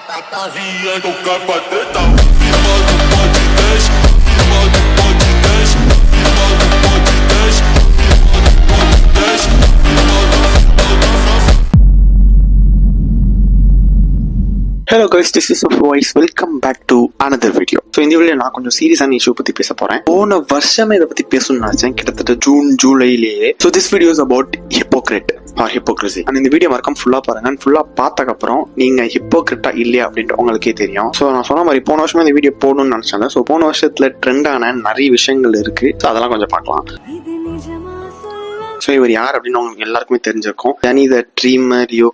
Novinha com capa preta, firma do podcast, firma do podcast, firma do podcast, firma do podcast, firma do Hello guys, this is Voice. Welcome back to another video. So இந்த video நான் கொஞ்சம் சீரியஸான issue பத்தி பேச போறேன். போன வருஷமே இதை பத்தி பேசணும்னு நினைச்சேன், கிட்டத்தட்ட June ஜூலைலேயே. So this video is about hypocrite or hypocrisy. And இந்த வீடியோ மறக்காம ஃபுல்லா பாருங்க. ஃபுல்லா பார்த்ததுக்கு அப்புறம் நீங்க ஹிப்போக்ரிட்டா இல்லையா அப்படின்ட்டு உங்களுக்கே தெரியும். ஸோ நான் சொன்ன மாதிரி போன வருஷமே இந்த வீடியோ போடணும்னு நினைச்சேன். ஸோ போன வருஷத்துல ட்ரெண்டான நிறைய விஷயங்கள் இருக்கு. ஸோ அதெல்லாம் கொஞ்சம் பார்க்கலாம். ஸோ இவர் யார் அப்படின்னு உங்களுக்கு எல்லாருக்குமே தெரிஞ்சிருக்கும். ஜனி த ட்ரீமர் யூ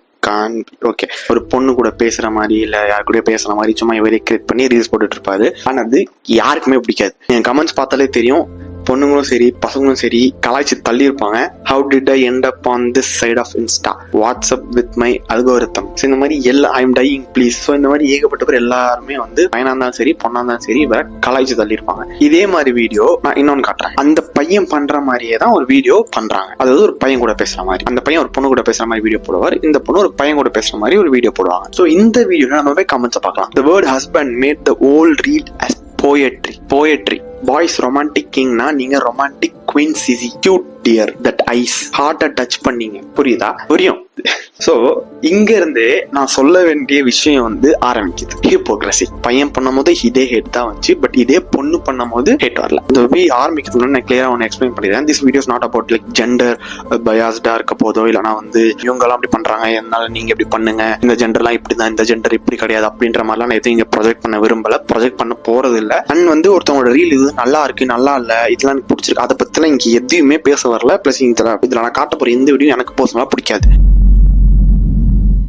ஓகே, ஒரு பொண்ணு கூட பேசுற மாதிரி இல்ல யாரு கூட பேசுற மாதிரி சும்மா இவரே கிரியேட் பண்ணி ரீல்ஸ் போட்டுட்டு இருப்பாரு. ஆனா அது யாருக்குமே பிடிக்காது. என் கமெண்ட்ஸ் பார்த்தாலே தெரியும், பொண்ணுங்களும் சரி பசங்களும் சரி கலாய்ச்சி தள்ளி இருப்பாங்க. How did I end up on this side of Insta, WhatsApp with my algorithm. So இந்த மாதிரி எல்லா I am dying please. So இந்த மாதிரி ஏகப்பட்ட பேர் எல்லாருமே வந்து பையனா இருந்தாலும் சரி பொண்ணா இருந்தாலும் சரி இவரை கலாய்ச்சி தள்ளி இருப்பாங்க. இதே மாதிரி வீடியோ நான் இன்னொன்னு காட்டுறேன். அந்த பையன் பண்ற மாதிரியே தான் ஒரு வீடியோ பண்றாங்க. அதாவது ஒரு பையன் கூட பேசுற மாதிரி, அந்த பையன் ஒரு பொண்ணு கூட பேசுற மாதிரி வீடியோ போடுவார், இந்த பொண்ணு ஒரு பையன் கூட பேசுற மாதிரி ஒரு வீடியோ போடுவாங்க. ஸோ இந்த வீடியோல நம்ம போய் கமெண்ட்ஸ் பார்க்கலாம். The word husband made the whole reel as poetry. Boys romantic கிங்னா நீங்க ரொமான்டிக் குவீன் சிசி. கியூட் டியர், தட் ஐஸ், ஹார்ட்டை டச் பண்ணீங்க. புரியுதா? புரியும். சோ இங்க இருந்து நான் சொல்ல வேண்டிய விஷயம் வந்து ஆரம்பிக்குது. ஹிப்போக்ரசி. பையன் பண்ணும் போது இதே ஹேட் தான் வந்துச்சு, பட் இதே பொண்ணு பண்ணும் போது ஹேட் வரல. இந்த ஆரம்பிக்கிறதுன்னு நான் கிளியரா ஒன்று எக்ஸ்பிளைன் பண்ணிடுறேன். This videos not about like gender பயாஸ்டா இருக்க போதோ, இல்லைனா வந்து இவங்க எல்லாம் அப்படி பண்றாங்க என்னால நீங்க எப்படி பண்ணுங்க, இந்த ஜெண்டர்லாம் இப்படிதான், இந்த ஜெண்டர் இப்படி கிடையாது அப்படின்ற மாதிரிலாம் நான் எதுவும் இங்க ப்ரொஜெக்ட் பண்ண விரும்பல, ப்ரொஜெக்ட் பண்ண போறது இல்லை. அண்ட் வந்து ஒருத்தவங்களோட ரீல் இது நல்லா இருக்கு நல்லா இல்ல இதெல்லாம் எனக்கு பிடிச்சிருக்கு, அதை பத்திலாம் இங்க எதுவுமே பேச வரல. பிளஸ் இதுல நான் காட்ட போற எந்த வீடியோ எனக்கு பர்சனலா பிடிக்காது.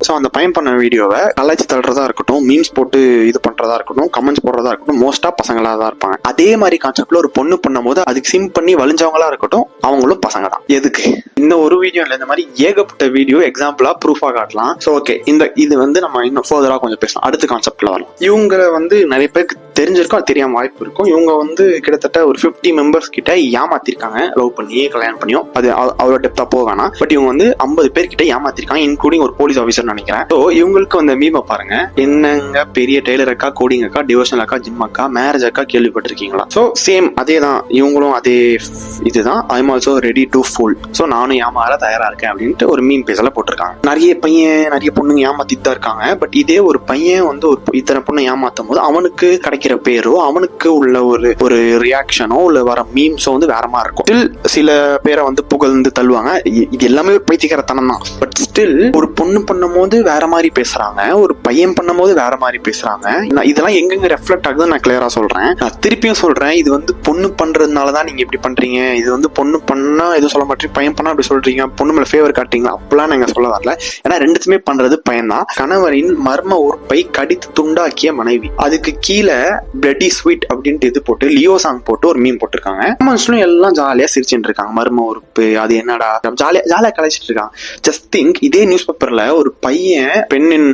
ஸோ அந்த பையன் பண்ண வீடியோவை கலாய்ச்சி தள்ளுறதா இருக்கட்டும், மீம்ஸ் போட்டு இது பண்றதா இருக்கட்டும், கமெண்ட்ஸ் போடுறதா இருக்கட்டும், மோஸ்டா பசங்களா தான் இருப்பாங்க. அதே மாதிரி கான்செப்ட்ல ஒரு பொண்ணு பண்ணும் போது அதுக்கு சிம் பண்ணி வலிஞ்சவங்களா இருக்கட்டும், அவங்களும் பசங்க தான். எதுக்கு இந்த ஒரு வீடியோ இல்லை, இந்த மாதிரி ஏகப்பட்ட வீடியோ எக்ஸாம்பிளா ப்ரூஃபா காட்டலாம். ஸோ ஓகே, இது வந்து நம்ம இன்னும் ஃபர்தரா கொஞ்சம் பேசலாம். அடுத்த கான்செப்ட்ல வரலாம். இவங்க வந்து நிறைய பேருக்கு தெரிஞ்சிருக்கும், தெரியாம வாய்ப்பு இருக்கும். இவங்க வந்து கிட்டத்தட்ட ஒரு 50 மெம்பர்ஸ் கிட்ட ஏமாத்திருக்காங்க, லவ் பண்ணி கல்யாணம் பண்ணியும். அது அவ்வளோ டெப்தா போவேனா, பட் இவங்க வந்து 50 பேர் கிட்ட ஏமாத்திருக்காங்க, இன்க்ளூடிங் ஒரு போலீஸ் ஆஃபீஸர் நினைக்கிறேன். ஸோ இவங்களுக்கு வந்து மீமை பாருங்க. என்னங்க பெரிய டெய்லர் அக்கா, கோடிங் அக்கா, டிவோஷனல் அக்கா, ஜிம் அக்கா, மேரேஜ் அக்கா கேள்விப்பட்டிருக்கீங்களா? ஸோ சேம் அதே தான், இவங்களும் அதே இதுதான். I am also ready to full. So நானும் ஏமாற தயாரா இருக்கேன் அப்படின்ட்டு ஒரு மீம் பேஜ்ல போட்டிருக்காங்க. நிறைய பொண்ணுங்க ஏமாத்திட்டு தான் இருக்காங்க. பட் இதே ஒரு பையன் வந்து ஒரு இத்தனை பொண்ணு ஏமாத்தும் போது அவனுக்கு கிடைக்கிற பேரோ, அவனுக்கு உள்ள ஒரு ரியாக்ஷனோ, இல்ல வர மீம்ஸோ வந்து வேற மாதிரி இருக்கும். ஸ்டில் சில பேரை வந்து புகழ்ந்து தள்ளுவாங்க. இது எல்லாமே ஒரு பைத்தியக்காரத்தனம் தான். பட் ஸ்டில் ஒரு பொண்ணு பண்ணும் போது வேற மாதிரி பேசுறாங்க, ஒரு பையன் பண்ணும் போது வேற மாதிரி பேசுறாங்க. இதெல்லாம் எங்கெங்க ரெஃப்ளெக்ட் ஆகுதுன்னு நான் கிளியரா சொல்றேன். நான் திருப்பியும் சொல்றேன், இது வந்து பொண்ணு பண்றதுனாலதான் நீங்க இப்படி பண்றீங்க, இது வந்து பொண்ணு பண்ணா எதுவும் சொல்ல மாட்டீங்க, பையன் பண்ணா அப்படி சொல்றீங்க, பொண்ணு மேல ஃபேவர் காட்டுறீங்களா, அப்பெல்லாம் நாங்க சொல்ல வரல. ஏன்னா ரெண்டுத்துமே பண்றது பையன் தான். கணவரின் மர்ம உறுப்பை கடித்து துண்டாக்கிய மனைவி, அதுக்கு கீழே பிளட்டி ஸ்வீட் அப்படின்ட்டு இது போட்டு லியோ சாங் போட்டு ஒரு மீம் போட்டிருக்காங்க. கமெண்ட்ஸ்லும் எல்லாம் ஜாலியா சிரிச்சுட்டு இருக்காங்க. மர்ம உறுப்பு அது என்னடா ஜாலியா கலாய்ச்சிட்டு இருக்காங்க. ஜஸ்ட் திங்க், இதே நியூஸ் பேப்பர்ல ஒரு பையன் பெண்ணின்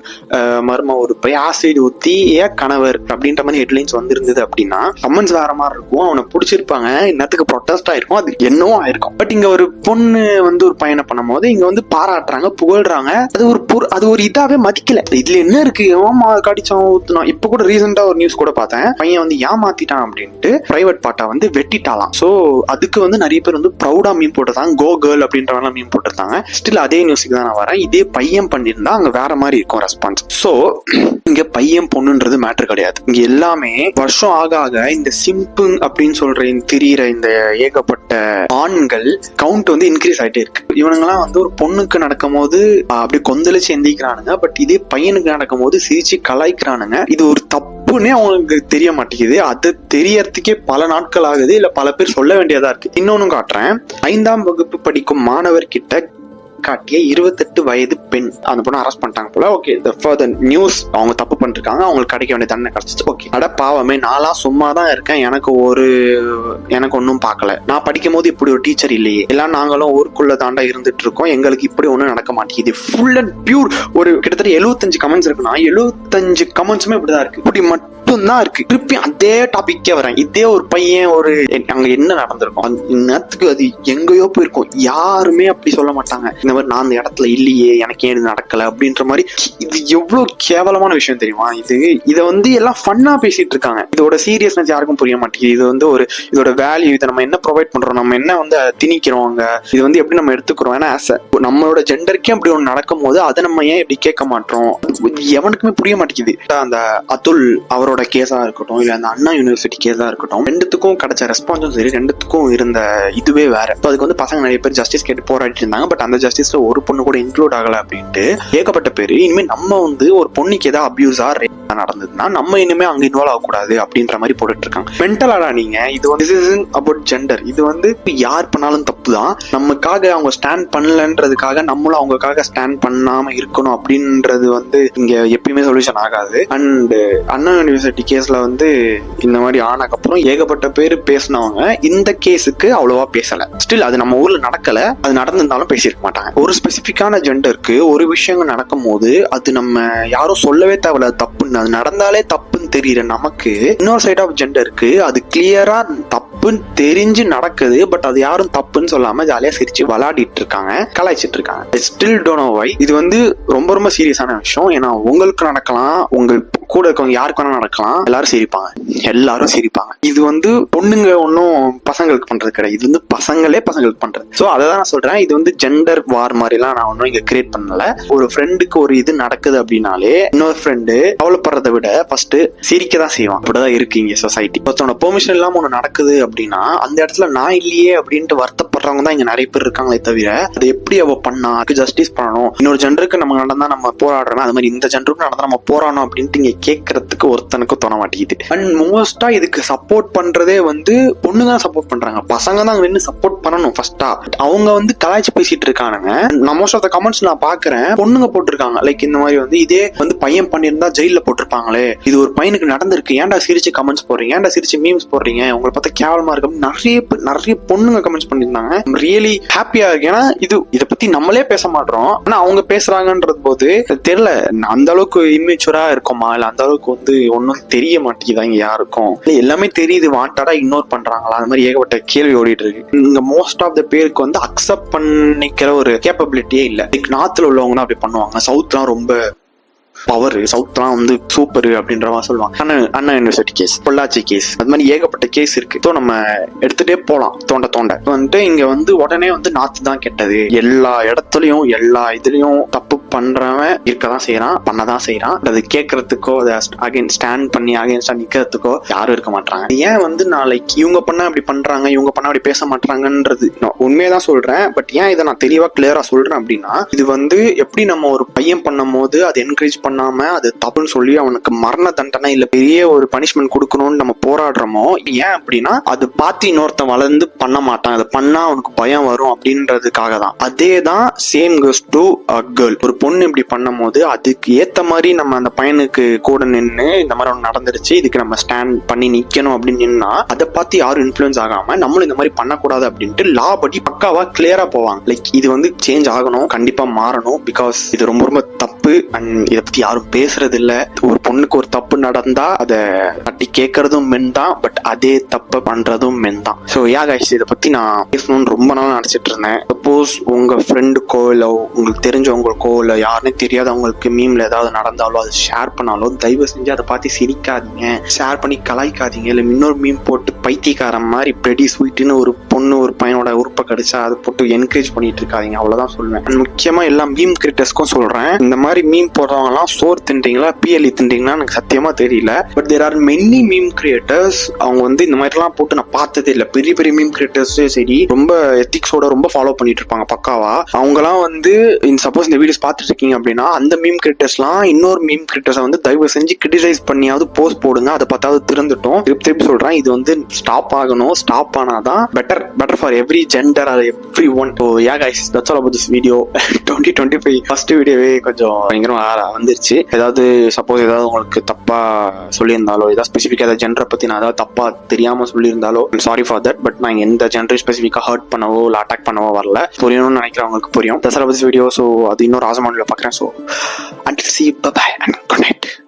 மர்ம உறுப்பை ஆசிட் ஊத்தி கணவர் அப்படின்ற மாதிரி ஹெட்லைன்ஸ் வந்திருந்தது அப்படின்னா கமெண்ட்ஸ் வேற மாதிரி இருக்கும். அவனை பிடிச்சிருப்பாங்க, இன்னத்துக்கு ப்ரொட்டஸ்ட் ஆயிருக்கும், அது என்னவோ ஆயிருக்கும். பட் இங்க ஒரு பொண்ணு வந்து ஒரு பையனை பண்ணும் போது இங்க வந்து பாராட்டுறாங்க, புகழ்றாங்க. அது ஒரு இதாவே மதிக்கல. இதுல என்ன இருக்கு, ஏமா கடிச்சோம் ஊத்துனோம். இப்ப கூட ரீசெண்டா ஒரு நியூஸ் கூட பார்த்தேன், பையன் வந்து ஏமாத்திட்டான் அப்படின்ட்டு பிரைவேட் பார்ட்டா வந்து வெட்டிட்டாலாம். சோ அதுக்கு வந்து நிறைய பேர் வந்து ப்ரௌடா மீன் போட்டிருந்தாங்க, கோ கேர்ள் அப்படின்ற மீன் போட்டிருந்தாங்க. ஸ்டில் அதே நியூஸுக்கு தான் நான் வரேன். இதே பையன் பண்ணிருந்தா அங்க வேற மாதிரி இருக்கும் ரெஸ்பான்ஸ். சோ இங்க பையன் பொண்ணுன்றது மேட்டர் கிடையாது. இங்க எல்லாமே வருஷம் ஆக ஆக இந்த சிம்பிங் அப்படின்னு சொல்ற தெரியிற இந்த ஏகப்பட்ட ஆண்கள் கவுண்ட் வந்து இன்க்ரீஸ் ஆயிட்டே இருக்கு. இவனுங்கெல்லாம் வந்து ஒரு பொண்ணுக்கு நடக்கும் போது அப்படியே கொந்தளிச்சு எந்திக்கிறானுங்க, பட் இதே பையனுக்கு நடக்கும் போது சிரிச்சு கலாய்க்கிறானுங்க. இது ஒரு தப்புன்னே அவங்களுக்கு தெரிய மாட்டேங்குது. அது தெரியறதுக்கே பல நாட்கள் ஆகுது, இல்ல பல பேர் சொல்ல வேண்டியதா இருக்கு. இன்னொன்னு காட்டுறேன். 5ஆம் வகுப்பு படிக்கும் மாணவர் கிட்ட காட்டிய 28 வயது பெண், அந்த பொண்ணு அரெஸ்ட் பண்ணிட்டாங்க போல. ஓகே, நியூஸ் அவங்க தப்பு பண்ணிருக்காங்க, அவங்களுக்கு கிடைக்க வேண்டிய தண்டனை கிடைச்சிச்சு. ஓகே, அட பாவமே, நான்லாம் சும்மா தான் இருக்கேன், எனக்கு ஒன்னும் பார்க்கல, நான் படிக்கும் போது இப்படி ஒரு டீச்சர் இல்லையே, எல்லாம் நாங்களும் ஊருக்குள்ள தாண்டா இருந்துட்டு இருக்கோம், எங்களுக்கு இப்படி ஒன்னும் நடக்க மாட்டேங்குது. ஃபுல் அண்ட் பியூர் ஒரு கிட்டத்தட்ட 75 கமெண்ட்ஸ் இருக்குன்னா 75 கமெண்ட்ஸுமே இப்படிதான் இருக்கு. இப்படி மட்டும் மட்டும் தான் இருக்கு. திருப்பி அதே டாபிக்கே வரேன். இதே ஒரு பையன் ஒரு அங்க என்ன நடந்திருக்கும் நேரத்துக்கு அது எங்கேயோ போயிருக்கும், யாருமே அப்படி சொல்ல மாட்டாங்க. இந்த மாதிரி நான் அந்த இடத்துல இல்லையே, எனக்கு ஏன் இது நடக்கல அப்படின்ற மாதிரி. இது எவ்வளவு கேவலமான விஷயம் தெரியுமா? இதை வந்து எல்லாம் ஃபன்னா பேசிட்டு இருக்காங்க. இதோட சீரியஸ்னஸ் யாருக்கும் புரிய மாட்டேங்குது. இது வந்து ஒரு இதோட வேல்யூ, இதை நம்ம என்ன ப்ரொவைட் பண்றோம், நம்ம என்ன வந்து திணிக்கிறோம் அங்க, இது வந்து எப்படி நம்ம எடுத்துக்கிறோம். ஏன்னா நம்மளோட ஜெண்டருக்கே அப்படி ஒன்று நடக்கும் போது அதை நம்ம ஏன் இப்படி கேட்க மாட்டோம், எவனுக்குமே புரிய மாட்டேங்குது. அந்த அதுல் அவரோட கேஸா இருக்கட்டும், இல்ல அந்த அண்ணா யூனிவர்சிட்டி கேஸா இருக்கட்டும், ரெண்டுத்துக்கும் கிடைச்ச ரெஸ்பான்ஸும் சரி, ரெண்டுத்துக்கும் இருந்த இதுவே வேற. அதுக்கு வந்து பசங்க நிறைய பேர் ஜஸ்டிஸ் கேட்டு போராடிட்டு இருந்தாங்க. பட் அந்த ஜஸ்டிஸ்ல ஒரு பொண்ணு கூட இன்க்ளூட் ஆகல அப்படின்ட்டு ஏகப்பட்ட பேரு இனிமே நம்ம வந்து ஒரு பொண்ணுக்கு ஏதாவது அபியூஸா நடந்ததுன்னா நம்ம இனிமே அங்க இன்வால்வ் ஆகக்கூடாது அப்படின்ற மாதிரி போட்டுட்டு இருக்காங்க. மென்டலாடா நீங்க? இது வந்து அபவுட் ஜெண்டர். இது வந்து யார் பண்ணாலும் தப்பு தான். நமக்காக அவங்க ஸ்டாண்ட் பண்ணலன்றதுக்காக நம்மளும் அவங்களுக்காக ஸ்டாண்ட் பண்ணாம இருக்கணும் அப்படின்றது வந்து இங்க எப்பயுமே சொல்யூஷன் ஆகாது. அண்ட் அண்ணா யூனிவர்சிட்டி கேஸ்ல வந்து இந்த மாதிரி ஆனதுக்கப்புறம் ஏகப்பட்ட பேர் பேசினவங்க இந்த கேஸுக்கு அவ்வளவா பேசல. ஸ்டில் அது நம்ம ஊர்ல நடக்கல, அது நடந்திருந்தாலும் பேசியிருக்க மாட்டாங்க. ஒரு ஸ்பெசிபிக்கான ஜெண்டருக்கு ஒரு விஷயங்கள் நடக்கும் போது அது நம்ம யாரும் சொல்லவே தேவையில்ல தப்புன்னு, அது நடந்தாலே தப்புன்னு தெரியுற நமக்கு இன்னொரு சைட் ஆஃப் ஜெண்டருக்கு அது கிளியரா தப்புன்னு தெரிஞ்சு நடக்குது. பட் அது யாரும் தப்புன்னு சொல்லாம ஜாலியா சிரிச்சு விளையாடிட்டு இருக்காங்க, கலாய்ச்சிட்டு இருக்காங்க. Still don't know why. இது வந்து ரொம்ப ரொம்ப சீரியஸான விஷயம். ஏன்னா உங்களுக்கு நடக்கலாம், உங்க கூட இருக்கவங்க யாருக்கு வேணா நடக்கலாம், எல்லாரும் சிரிப்பாங்க. இது வந்து பொண்ணுங்க ஒன்னும் பசங்களுக்கு பண்றது கிடையாது, இது வந்து பசங்களுக்கு பண்றது. சோ அதான் நான் சொல்றேன், இது வந்து ஜெண்டர் வார் மாதிரி எல்லாம் நான் ஒன்னும் இங்க கிரியேட் பண்ணல. ஒரு ஃப்ரெண்டுக்கு ஒரு இது நடக்குது அப்படின்னாலே இன்னொரு ஃப்ரெண்டு கவலைப்படுறதை விட ஃபர்ஸ்ட் சிரிக்க தான் செய்வான். அப்படிதான் இருக்கு இங்க சொசைட்டி. ஒருத்தவனோட பெர்மிஷன் இல்லாம ஒண்ணு நடக்குது அப்படின்னா அந்த இடத்துல நான் இல்லையே அப்படின்ட்டு வருத்தப்படுறவங்க தான் இங்க நிறைய பேர் இருக்காங்களே தவிர அது எப்படி அவ பண்ணா, ஜஸ்டிஸ் பண்ணணும், இன்னொரு ஜெண்டருக்கு நம்ம நடந்தா நம்ம போராடுறோம், அது மாதிரி இந்த ஜெண்டருக்கு நடந்தா நம்ம போராடணும் அப்படின்ட்டு இங்க கேட்கறதுக்கு ஒருத்தனுக்கு தோண மாட்டேங்குது. அண்ட் மோஸ்டா இதுக்கு சப்போர்ட் பண்றதே வந்து பொண்ணுங்க தான் சப்போர்ட் பண்றாங்க. பசங்க தான் நின்று சப்போர்ட் பண்ணணும் ஃபர்ஸ்டா. அவங்க வந்து கலாய்ச்சி பேசிட்டு இருக்கானுங்க. மோஸ்ட் ஆஃப் த கமெண்ட்ஸ் நான் பாக்குறேன், பொண்ணுங்க போட்டிருக்காங்க லைக் இந்த மாதிரி வந்து இதே வந்து பையன் பண்ணியிருந்தா ஜெயில போட்டிருப்பாங்களே, இது ஒரு பையனுக்கு நடந்திருக்கு, ஏன்டா சிரிச்சு கமெண்ட்ஸ் போடுறீங்க, ஏன்டா சிரிச்சு மீம்ஸ் போடுறீங்க, உங்களை பார்த்தா கேவலமா இருக்கு, நிறைய பொண்ணுங்க கமெண்ட்ஸ் பண்ணியிருந்தாங்க. ரியலி ஹாப்பியா இருக்கு. ஏன்னா இதை பத்தி நம்மளே பேச மாட்டோம், ஆனா அவங்க பேசுறாங்கன்றது போது தெரியல அந்த அளவுக்கு இம்மெச்சூரா இருக்குமா, இல்ல அந்த அளவுக்கு வந்து ஒன்னும் தெரிய மாட்டேங்குதா இங்க யாருக்கும், எல்லாமே தெரியுது, வாண்டடா இக்னோர் பண்றாங்களா, அந்த மாதிரி ஏகப்பட்ட கேள்வி ஓடிட்டு இருக்கு. இங்க மோஸ்ட் ஆஃப் த பேருக்கு வந்து அக்செப்ட் பண்ணிக்கிற ஒரு கேப்பபிலிட்டியே இல்ல. நார்த்ல உள்ளவங்க தான் அப்படி பண்ணுவாங்க, சவுத்லாம் ரொம்ப பவர், சவுத்லாம் வந்து சூப்பர் அப்படின்ற மாதிரி சொல்லுவாங்க. அண்ணா யூனிவர்சிட்டி கேஸ், பொள்ளாச்சி கேஸ், அது மாதிரி ஏகப்பட்ட கேஸ் இருக்கு. ஸோ நம்ம எடுத்துட்டே போலாம் தோண்ட வந்துட்டு இங்க வந்து உடனே வந்து நார்த் தான் கெட்டது, எல்லா இடத்துலயும் எல்லா இதுலயும் தப்பு பண்றவன் இருக்கதான் செய்யறான், பண்ணதான் செய்யறான். அது கேட்கறதுக்கோ அதை அகைன் ஸ்டாண்ட் பண்ணி அகைன்ஸ்டா நிக்கிறதுக்கோ யாரும் இருக்க மாட்டாங்க. ஏன் வந்து நாளைக்கு இவங்க பண்ண அப்படி பண்றாங்க, இவங்க பண்ண அப்படி பேச மாட்டாங்கன்றது உண்மையதான் சொல்றேன். பட் ஏன் இதை நான் தெளிவா கிளியரா சொல்றேன் அப்படின்னா, இது வந்து எப்படி நம்ம ஒரு பையன் பண்ணும் போது அதை என்கரேஜ் பண்ணாம அது தப்புன்னு சொல்லி அவனுக்கு மரண தண்டனை இல்ல பெரிய ஒரு பனிஷ்மெண்ட் கொடுக்கணும்னு நம்ம போராடுறோமோ, ஏன் அப்படின்னா அது பார்த்து இன்னொருத்தன் வளர்ந்து பண்ண மாட்டான், அதை பண்ணா அவனுக்கு பயம் வரும் அப்படின்றதுக்காக தான். அதே தான் same goes to a girl. ஒரு பொண்ணு இப்படி பண்ணும் போது அதுக்கு ஏத்த மாதிரி நம்ம அந்த பையனுக்கு கூட நின்று இந்த மாதிரி ஒன்று நடந்துருச்சு, இதுக்கு நம்ம ஸ்டாண்ட் பண்ணி நிக்கணும் அப்படின்னு நின்னா அதை பார்த்து யாரும் இன்ஃபுளுன்ஸ் ஆகாம நம்மளும் இந்த மாதிரி பண்ணக்கூடாது அப்படின்ட்டு லா படி பக்காவா கிளியரா போவாங்க. லைக் இது வந்து சேஞ்ச் ஆகணும், கண்டிப்பா மாறணும். பிகாஸ் இது ரொம்ப ரொம்ப தப்பு. அண்ட் இதை பத்தி யாரும் பேசுறது இல்ல. ஒரு பொண்ணுக்கு ஒரு தப்பு நடந்தா அதை தட்டி கேட்கறதும் மென் தான், பட் அதே தப்பு பண்றதும் மென் தான். ஸோ யா கைஸ், இதை பத்தி நான் பேசணும்னு ரொம்ப நாள் நினைச்சிட்டு இருந்தேன். சப்போஸ் உங்க ஃப்ரெண்டுக்கோ இல்ல உங்களுக்கு தெரிஞ்சவங்களுக்கோ இல்ல யாருன்னு தெரியாதவங்களுக்கு மீம்ல ஏதாவது நடந்தாலோ அதை ஷேர் பண்ணாலோ தயவு செஞ்சு அதை பார்த்து சிரிக்காதீங்க, ஷேர் பண்ணி கலாய்க்காதீங்க. இல்ல இன்னொரு மீம் போட்டு பைத்தியக்காரன் மாதிரி பெடி ஸ்வீட்னு ஒரு பொண்ணு ஒரு பையனோட உறுப்பை கடிச்சா அதை போட்டு என்கரேஜ் பண்ணிட்டு இருக்காதீங்க, அவ்வளவுதான் சொல்லுவேன். முக்கியமா எல்லா மீம் கிரியேட்டர்ஸ்க்கும் சொல்றேன், இந்த மாதிரி மீம் போடுறவங்க எல்லாம் சோறு தின்றீங்களா பிஎல்இ தின்றீங்களா எனக்கு சத்தியமா தெரியல. But there are many meme creators, அவங்க வந்து இந்த மாதிரி எல்லாம் போட்டு நான் பார்த்ததே இல்லை. பெரிய பெரிய மீம் கிரியேட்டர்ஸே சரி, ரொம்ப எத்திக்ஸோட ரொம்ப ஃபாலோ பண்ணிட்டு இருப்பாங்க பக்காவா. அவங்க எல்லாம் வந்து சப்போஸ் இந்த வீடியோஸ் பார்த்துட்டு இருக்கீங்க அப்படின்னா அந்த மீம் கிரியேட்டர்ஸ்லாம் இன்னொரு மீம் கிரியேட்டர்ஸை வந்து தயவு செஞ்சு கிரிட்டிசைஸ் பண்ணியாவது போஸ்ட் போடுங்க, அதை பார்த்தாவது திருந்துட்டோம். திருப்பி சொல்றேன், இது வந்து ஸ்டாப் ஆகணும். ஸ்டாப் ஆனாதான் better for every gender or every one. So ya guys, that's all about this video. 2025 first வீடியோவே கொஞ்சம் பயங்கரமா வந்துருச்சு. ஏதாவது சப்போஸ் ஏதாவது உங்களுக்கு தப்பா சொல்லியிருந்தாலோ, ஏதாவது ஸ்பெசிஃபிக்கா ஏதாவது ஜெண்டரை பத்தி நான் ஏதாவது தப்பா தெரியாம சொல்லியிருந்தாலோ சாரி ஃபார் தட். பட் நான் எந்த ஜெண்டரை ஸ்பெசிஃபிக்கா ஹர்ட் பண்ணவோ இல்லை அட்டாக் பண்ணவோ வரல. புரியணும்னு நினைக்கிறவங்களுக்கு புரியும். That's all about this video. So அது இன்னொரு ஆசமான பார்க்குறேன். So until see you, bye bye and good night.